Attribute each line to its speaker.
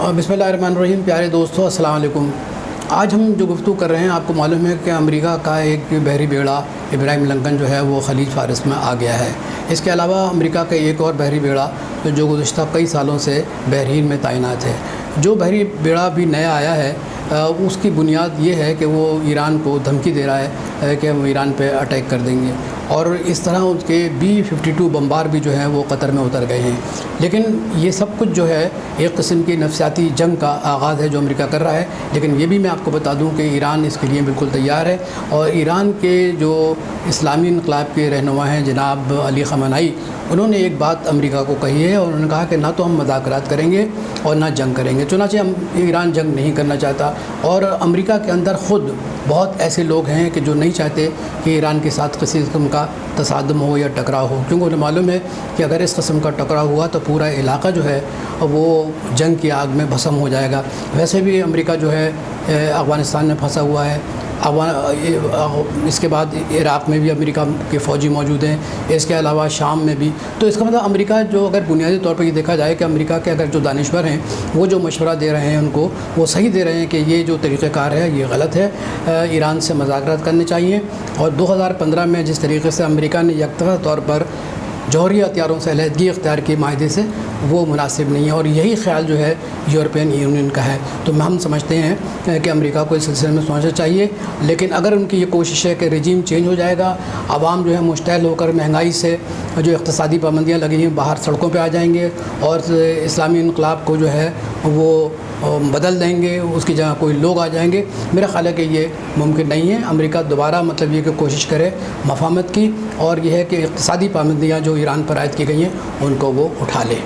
Speaker 1: बिस्मिल्लाहिर्रहमानिर्रहीम। प्यारे दोस्तों, अस्सलाम वालेकुम। आज हम जो गुफ्तगू कर रहे हैं, आपको मालूम है कि अमेरिका का एक बहरी बेड़ा इब्राहिम लिंकन जो है वो खलीज फारिस में आ गया है। इसके अलावा अमेरिका का एक और बहरी बेड़ा जो गुज़श्ता कई सालों से बहरीन में तैनात है। जो बहरी बेड़ा भी नया आया है उसकी बुनियाद ये है कि वो ईरान को धमकी दे रहा है कि हम ईरान पे अटैक कर देंगे, और इस तरह उसके B-52 बम्बार भी जो हैं वो कतर में उतर गए हैं। लेकिन ये सब कुछ जो है एक किस्म की नफसियाती जंग का आगाज़ है जो अमेरिका कर रहा है। लेकिन ये भी मैं आपको बता दूं कि ईरान इसके लिए बिल्कुल तैयार है, और ईरान के जो इस्लामी इनकलाब के रहनुमा हैं जनाब अली ख़amenei, उन्होंने एक बात अमेरिका को कही है, और उन्होंने कहा कि ना तो हम मुज़ाकरात करेंगे और ना जंग करेंगे। चुनांचे हम ईरान जंग नहीं करना चाहता, और अमेरिका के अंदर ख़ुद बहुत ऐसे लोग हैं कि जो नहीं चाहते कि ईरान के साथ किसी किस्म का तसादम हो या टकराव हो, क्योंकि उन्हें मालूम है कि अगर इस किस्म का टकराव हुआ तो पूरा इलाका जो है वो जंग की आग में भस्म हो जाएगा। वैसे भी अमेरिका जो है अफ़गानिस्तान में फंसा हुआ है, इसके बाद इराक़ में भी अमेरिका के फ़ौजी मौजूद हैं, इसके अलावा शाम में भी। तो इसका मतलब अमेरिका जो, अगर बुनियादी तौर पर ये देखा जाए कि अमेरिका के अगर जो दानिश्वर हैं वो जो मशवरा दे रहे हैं उनको, वो सही दे रहे हैं कि ये जो तरीक़ेकार है ये गलत है, ईरान से मुज़ाकरात करने चाहिए। और 2015 में जिस तरीके से अमेरिका ने यकतफ़ा तौर पर जौहरी हथियारों से अलहदगी इख्तियार की माहदे से, वो मुनासिब नहीं है, और यही ख्याल जो है यूरोपियन यूनियन का है। तो हम समझते हैं कि अमेरिका को इस सिलसिले में सोचना चाहिए। लेकिन अगर उनकी ये कोशिश है कि रजीम चेंज हो जाएगा, आवाम जो है मुश्तैल होकर महंगाई से जो इक़्तिसादी पाबंदियाँ लगी हैं बाहर सड़कों पे आ जाएंगे, और इस्लामी इनकलाब को जो है वो बदल देंगे, उसकी जगह कोई लोग आ जाएंगे। मेरा ख़्याल है कि ये मुमकिन नहीं है। अमेरिका दोबारा मतलब ये कि कोशिश करे मफाहमत की, और यह है कि इक़्तिसादी पाबंदियाँ जो ईरान पर आयद की गई हैं उनको वो उठा ले।